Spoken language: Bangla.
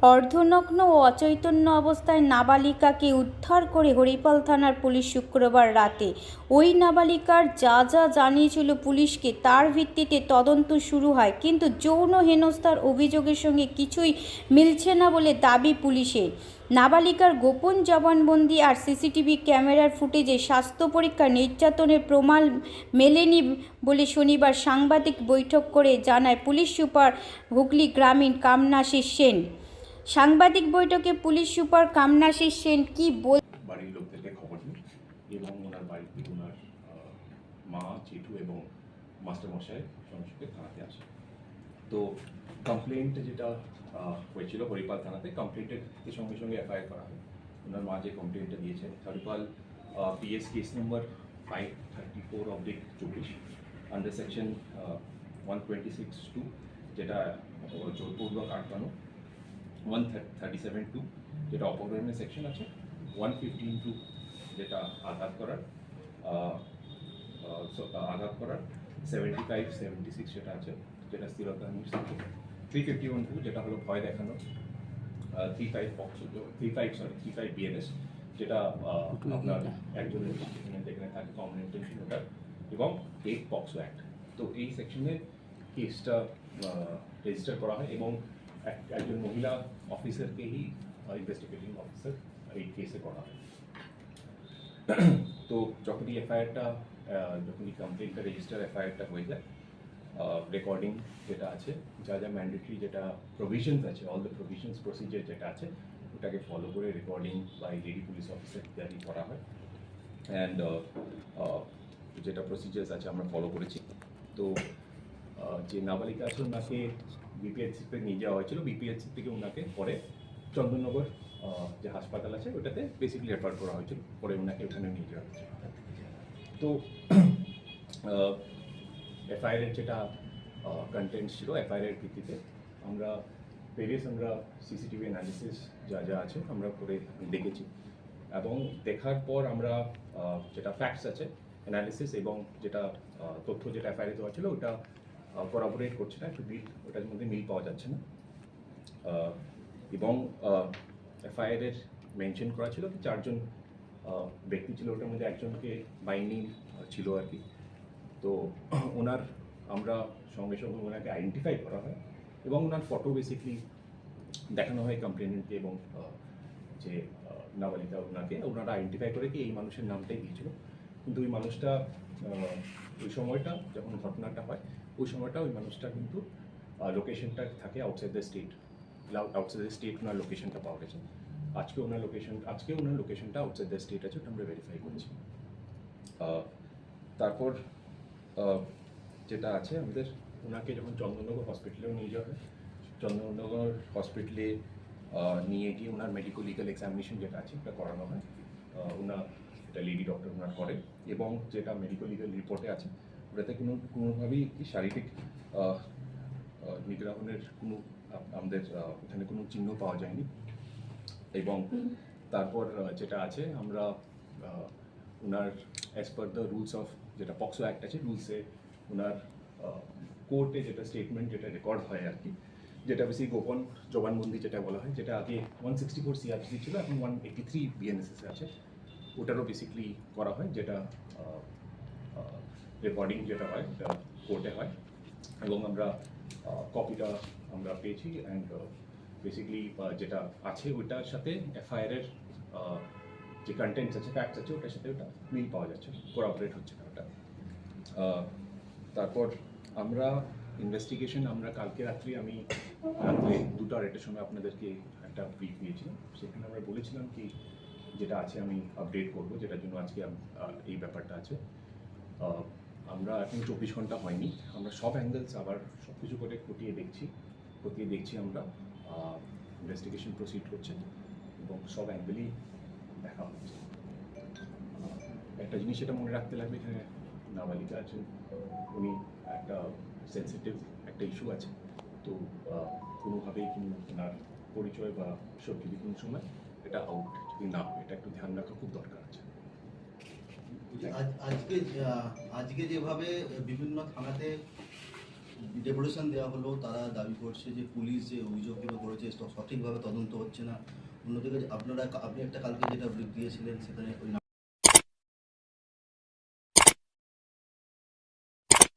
অর্ধনগ্ন ও অচৈতন্য অবস্থায় নাবালিকাকে উদ্ধার করে হরিপাল থানার পুলিশ শুক্রবার রাতে। ওই নাবালিকার যা যা জানিয়েছিল পুলিশকে তার ভিত্তিতে তদন্ত শুরু হয়, কিন্তু যৌন হেনস্থার অভিযোগের সঙ্গে কিছুই মিলছে না বলে দাবি পুলিশের। নাবালিকার গোপন জবানবন্দি আর সিসিটিভি ক্যামেরার ফুটেজে স্বাস্থ্য পরীক্ষা নির্যাতনের প্রমাণ মেলেনি বলে শনিবার সাংবাদিক বৈঠক করে জানায় পুলিশ সুপার হুগলি গ্রামীণ কামনাশিস সেন। সাংবাদিক বৈঠকে পুলিশ সুপার কামনাশিস সেন কি বাড়ির লোকদেরকে খবর দিই এবং ওনার বাড়িতে ওনার মা, জেঠু এবং মাস্টারমশাই সঙ্গে থানাতে আসে। তো কমপ্লেন্ট যেটা হয়েছিল হরিপাল থানাতে, কমপ্লেন্টের সঙ্গে সঙ্গে এফআইআর করা হয়। ওনার মা যে কমপ্লেন্টটা দিয়েছে Haripal PS case number 534/24 under section 126(2) যেটা জোরপূর্বক আটকানো, 137(2) যেটা অপহরণের সেকশন আছে, 115(2) যেটা আঘাত করার 75-76 যেটা আছে, যেটা স্থিরতাহানির সেকশন, 351(2) যেটা হলো ভয় দেখানো, 35 বিএনএস যেটা আপনার একজনের যেখানে থাকে কমন ইন্টেনশন ওটা, এবং 8 পক্সো অ্যাক্ট। তো এই সেকশনে কেসটা রেজিস্টার করা হয় এবং একজন মহিলা অফিসারকেই ইনভেস্টিগেটিং অফিসার এই কেসে করা হয়। তো যখনই এফআইআরটা যখনই কমপ্লেন্টটা রেজিস্টার এফআইআরটা হয়ে যায়, রেকর্ডিং যেটা আছে, যা যা ম্যান্ডেটরি যেটা প্রভিশনস আছে, অল দ্য প্রভিশনস প্রসিজার যেটা আছে ওটাকে ফলো করে recording by lady police officer ইত্যাদি করা হয়। অ্যান্ড যেটা প্রসিজার্স আছে আমরা ফলো করেছি। তো যে নাবালিকা আছে ওনাকে বিপিএইচসি থেকে নিয়ে যাওয়া হয়েছিল, বিপিএইচসি থেকে ওনাকে পরে চন্দননগর যে হাসপাতাল আছে ওটাতে বেসিক্যালি রেফার করা হয়েছিল, পরে ওনাকে ওখানে নিয়ে যাওয়া হয়েছিল। তো এফআইআরের যেটা কন্টেন্ট ছিল, এফআইআরের ভিত্তিতে আমরা সিসিটিভি অ্যানালিসিস যা যা আছে আমরা করে দেখেছি, এবং দেখার পর আমরা যেটা ফ্যাক্টস আছে অ্যানালিসিস এবং যেটা তথ্য যেটা এফআইআরে দেওয়া ছিল ওটা করাবোরেট করছে না, একটু ওটার মধ্যে মিল পাওয়া যাচ্ছে না। এবং এফআইআরের মেনশন করা ছিল কি 4 জন ব্যক্তি ছিল, ওটার মধ্যে একজনকে বাইনি ছিল আর কি। তো ওনার আমরা সঙ্গে সঙ্গে ওনাকে আইডেন্টিফাই করা হয় এবং ওনার ফটো বেসিকলি দেখানো হয় কমপ্লেনেন্টকে, এবং যে নাবালিকা ওনারা আইডেন্টিফাই করে কি এই মানুষের নামটাই দিয়েছিল। কিন্তু ওই মানুষটা ওই সময়টা যখন ঘটনাটা হয় ওই সময়টা ওই মানুষটা কিন্তু লোকেশনটা থাকে আউটসাইড দ্য স্টেট ওনার লোকেশনটা পাওয়া গেছে। আজকে ওনার লোকেশনটা আউটসাইড দ্য স্টেট আছে, ওটা আমরা ভেরিফাই করেছি। তারপর যেটা আছে আমাদের ওনাকে যখন চন্দননগর হসপিটালেও নিয়ে যাওয়া হয়, চন্দননগর হসপিটালে নিয়ে গিয়ে ওনার মেডিকো লিগাল এক্সামিনেশন যেটা আছে ওটা করানো হয়। ওনার এটা লেডি ডক্টর ওনার করে, এবং যেটা মেডিকো লিগাল রিপোর্টে আছে ওটাতে কোনোভাবেই শারীরিক নিগ্রহণের আমাদের এখানে কোনো চিহ্ন পাওয়া যায়নি। এবং তারপর যেটা আছে আমরা ওনার as per the rules of যেটা পক্সো অ্যাক্ট আছে রুলসে ওনার কোর্টে যেটা স্টেটমেন্ট যেটা রেকর্ড হয় আর কি, যেটা বেশি গোপন জবানবন্দি যেটা বলা হয়, যেটা আগে 164 সিআরপিসি ছিল, এখন 183 বিএনএসএস আছে, ওটারও বেসিকলি করা হয়, যেটা রেকর্ডিং যেটা হয় এটা কোর্টে হয়। এবং আমরা কপিটা আমরা পেয়েছি, অ্যান্ড বেসিকলি যেটা আছে ওটার সাথে এফআইআরের যে কন্টেন্টস আছে, ফ্যাক্টস আছে, ওটার সাথে ওটা মিল পাওয়া যাচ্ছে, কোঅপারেট হচ্ছে না ওটা। তারপর আমরা ইনভেস্টিগেশন আমরা কালকে রাত্রে 2টা সময় আপনাদেরকে একটা ব্রিফ দিয়েছিলাম, সেখানে আমরা বলেছিলাম কি যেটা আছে আমি আপডেট করবো, যেটার জন্য আজকে এই ব্যাপারটা আছে। আমরা এখন 24 ঘন্টা হয়নি, আমরা সব অ্যাঙ্গেলস আবার সব কিছু করে খতিয়ে দেখছি আমরা, ইনভেস্টিগেশন প্রসিড করছে এবং সব অ্যাঙ্গেলই দেখা হচ্ছে। একটা জিনিস এটা মনে রাখতে লাগবে, এখানে নাবালিকা আছেন, উনি একটা সেন্সিটিভ একটা ইস্যু আছে, তো কোনোভাবেই কিন্তু ওনার পরিচয় বা সব যদি কোনো সময় এটা আউট যদি না হয়, এটা একটু ধ্যান রাখা খুব দরকার আছে। আজকে যেভাবে বিভিন্ন থানাতে ডেপুটেশন দেওয়া হলো, তারা দাবি করছে যে পুলিশ যে অভিযোগগুলো করেছে সঠিকভাবে তদন্ত হচ্ছে না। অন্যদিকে আপনি একটা কালকে যেটা ব্রিফ দিয়েছিলেন সেখানে ওই